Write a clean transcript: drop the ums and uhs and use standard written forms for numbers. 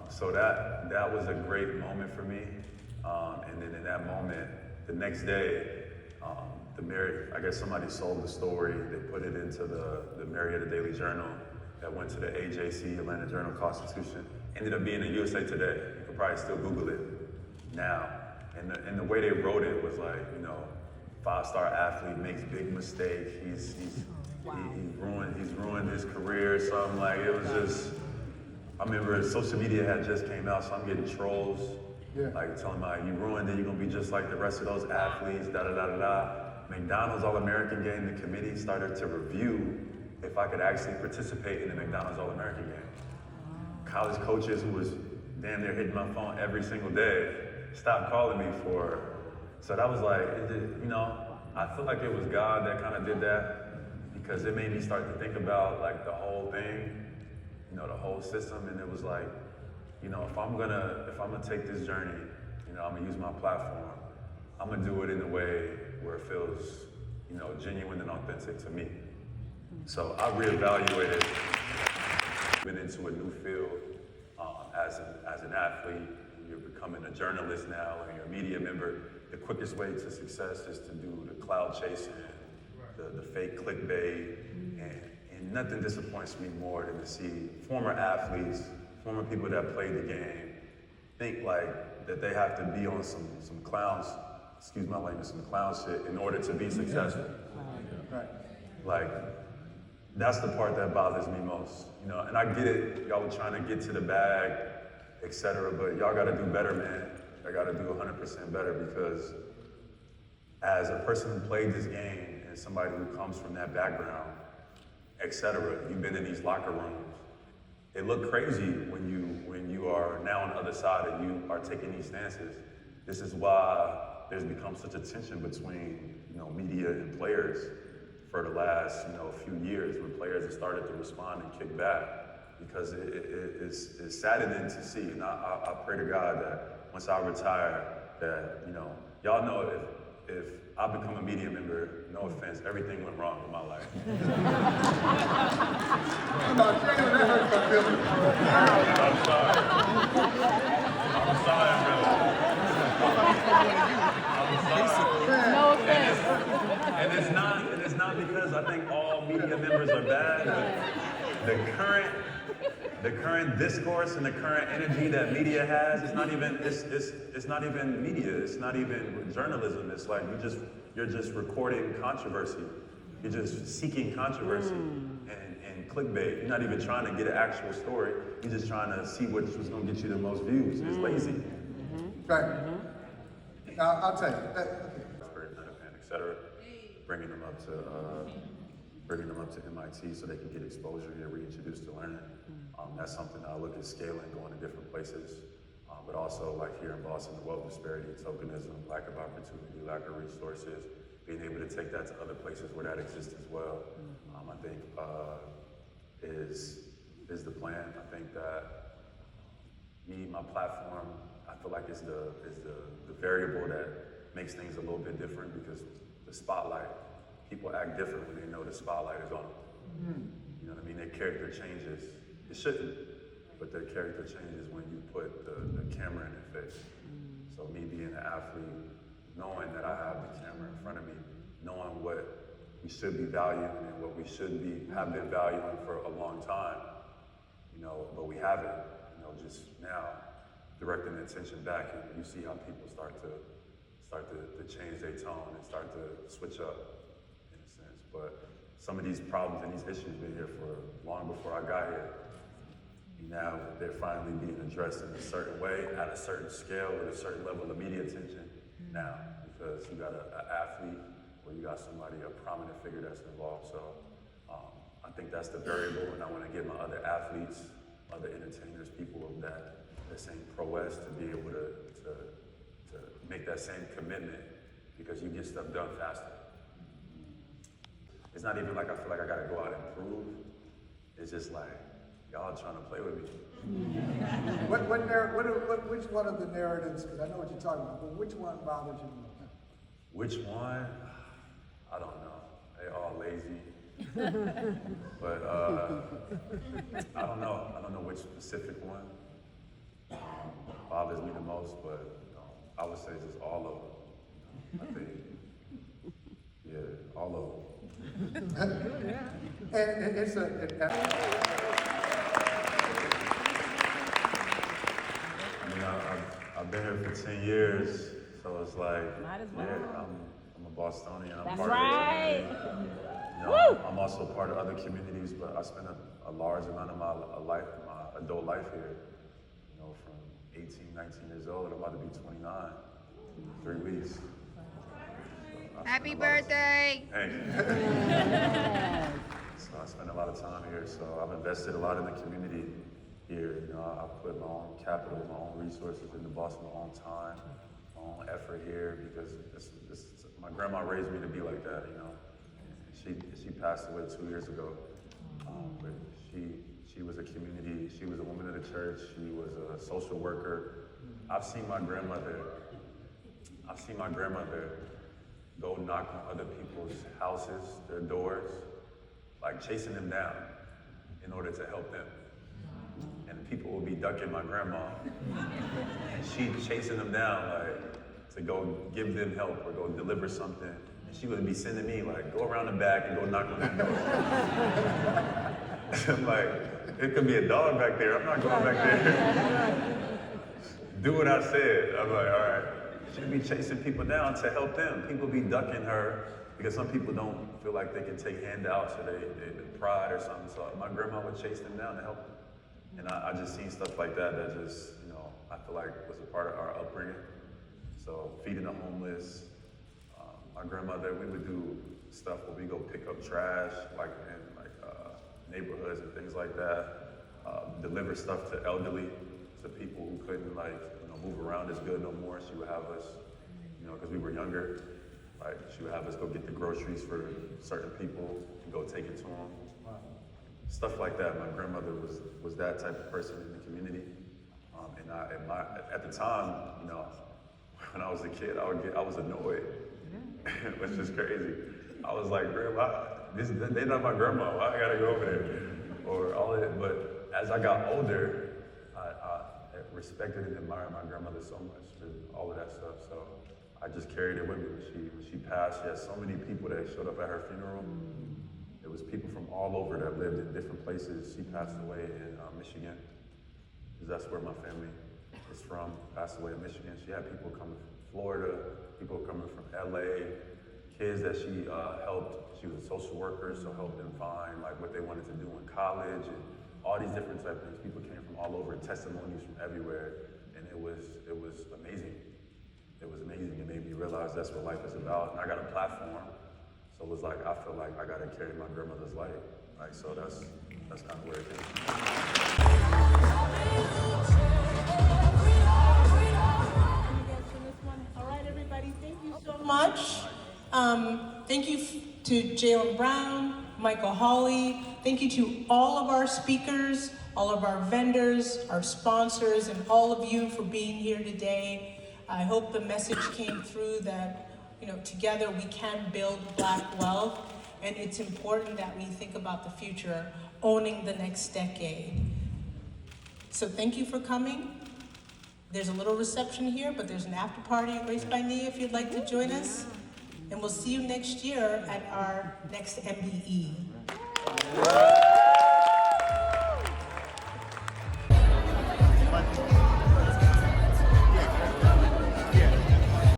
So that was a great moment for me. And then in that moment, the next day, the Marriott, I guess somebody sold the story. They put it into the Marietta Daily Journal that went to the AJC, Atlanta Journal-Constitution. Ended up being in USA Today. You could probably still Google it now. And the way they wrote it was like, you know, 5-star athlete makes big mistake. He's ruined his career. Something like it was just. I remember social media had just came out, so I'm getting trolls, like telling me, like, you ruined it. You're gonna be just like the rest of those athletes. Da da da da da. McDonald's All-American game. The committee started to review if I could actually participate in the McDonald's All-American game. College coaches who was damn near hitting my phone every single day stopped calling me for. So that was like, you know, I feel like it was God that kind of did that because it made me start to think about like the whole thing, you know, the whole system, and it was like, you know, if I'm gonna take this journey, you know, I'm gonna use my platform. I'm gonna do it in a way where it feels, you know, genuine and authentic to me. So I reevaluated, went into a new field as an athlete. You're becoming a journalist now, and you're a media member. The quickest way to success is to do the cloud chasing, the fake clickbait, and nothing disappoints me more than to see former athletes, former people that played the game, think like that they have to be on some clowns, excuse my language, some clown shit in order to be successful. Right. Like, that's the part that bothers me most, you know. And I get it, y'all are trying to get to the bag, etc. But y'all got to do better, man. I got to do 100% better because as a person who played this game and somebody who comes from that background, etc., you've been in these locker rooms. It looked crazy when you are now on the other side and you are taking these stances. This is why there's become such a tension between, you know, media and players for the last, you know, few years, where players have started to respond and kick back because it's saddening to see. And I pray to God that once I retire, that, you know, y'all know if I become a media member, no offense, everything went wrong in my life. I'm sorry. I'm sorry, brother. No offense. And it's not because I think all media members are bad, but the current discourse and the current energy that media has, it's not even media, it's not even journalism. It's like you're just recording controversy. You're just seeking controversy and clickbait. You're not even trying to get an actual story. You're just trying to see which was gonna get you the most views. It's lazy. Right. Now, I'll tell you. etc. Bringing them up to MIT so they can get exposure, get reintroduced to learning. That's something I look at scaling, going to different places, but also like here in Boston, the wealth disparity, tokenism, lack of opportunity, lack of resources, being able to take that to other places where that exists as well. I think is the plan. I think that my platform, I feel like is the variable that makes things a little bit different because the spotlight, people act different when they know the spotlight is on them. You know what I mean? Their character changes. It shouldn't, but their character changes when you put the camera in their face. So me being an athlete, knowing that I have the camera in front of me, knowing what we should be valuing and what we have been valuing for a long time, you know, but we haven't, you know, just now directing the attention back, and you see how people start to change their tone and start to switch up in a sense. But some of these problems and these issues been here for long before I got here. Now they're finally being addressed in a certain way, at a certain scale, with a certain level of media attention now, because you got an athlete or you got somebody, a prominent figure that's involved. So I think that's the variable, and I want to give my other athletes, other entertainers, people of that same prowess to be able to make that same commitment, because you get stuff done faster. It's not even like I feel like I gotta go out and prove. It's just like, y'all trying to play with me. Which one of the narratives, because I know what you're talking about, but which one bothers you more? Which one? I don't know. They all lazy. But I don't know. I don't know which specific one. bothers me the most, but I would say just all of them. I think, yeah, all of them. And it's I've been here for 10 years, so it's like, Might as well. yeah, I'm a Bostonian. I'm That's part right. of the community. Woo! I'm also part of other communities, but I spent a large amount of my life, my adult life here. From 18, 19 years old, I'm about to be 29, 3 weeks. So Happy birthday! Thank you. So I spend a lot of time here, so I've invested a lot in the community here. I put my own capital, my own resources into Boston, my own time, my own effort here, because my grandma raised me to be like that, She passed away 2 years ago, but she was a community, she was a woman of the church, she was a social worker. I've seen my grandmother go knock on other people's houses, their doors, like chasing them down in order to help them. And people would be ducking my grandma, and she'd chasing them down, like, to go give them help or go deliver something. And she would be sending me, like, go around the back and go knock on their door. I'm like, it could be a dog back there. I'm not going back there. Do what I said. I'm like, all right. She'd be chasing people down to help them. People be ducking her because some people don't feel like they can take handouts or they pride or something. So my grandma would chase them down to help them. And I just seen stuff like that just, I feel like was a part of our upbringing. So feeding the homeless. My grandmother, we would do stuff where we go pick up trash, like in neighborhoods and things like that. Deliver stuff to elderly, to people who couldn't move around as good no more. She would have us, because we were younger, she would have us go get the groceries for certain people and go take it to them. Stuff like that. My grandmother was that type of person in the community. At the time, when I was a kid, I was annoyed, which is crazy. I was like, Grandma, they're not my grandma. Why I gotta go over there? Or all of it. But as I got older, I respected and admired my grandmother so much for all of that stuff. So I just carried it with me. When she passed, she had so many people that showed up at her funeral. It was people from all over that lived in different places. She passed away in Michigan, because that's where my family is from. Passed away in Michigan. She had people coming from Florida, people coming from LA, kids that she helped. She was a social worker, so helped them find what they wanted to do in college and all these different type of things. People came from all over, testimonies from everywhere, and it was amazing. It was amazing. It made me realize that's what life is about. And I got a platform, so it was like I feel like I got to carry my grandmother's light. So that's kind of where it is. All right, everybody, thank you so much. Thank you to Jaylen Brown, Michael Hawley. Thank you to all of our speakers, all of our vendors, our sponsors, and all of you for being here today. I hope the message came through that, together we can build Black wealth, and it's important that we think about the future, owning the next decade. So thank you for coming. There's a little reception here, but there's an after party at Race by Nia if you'd like to join us. And we'll see you next year at our next MBE.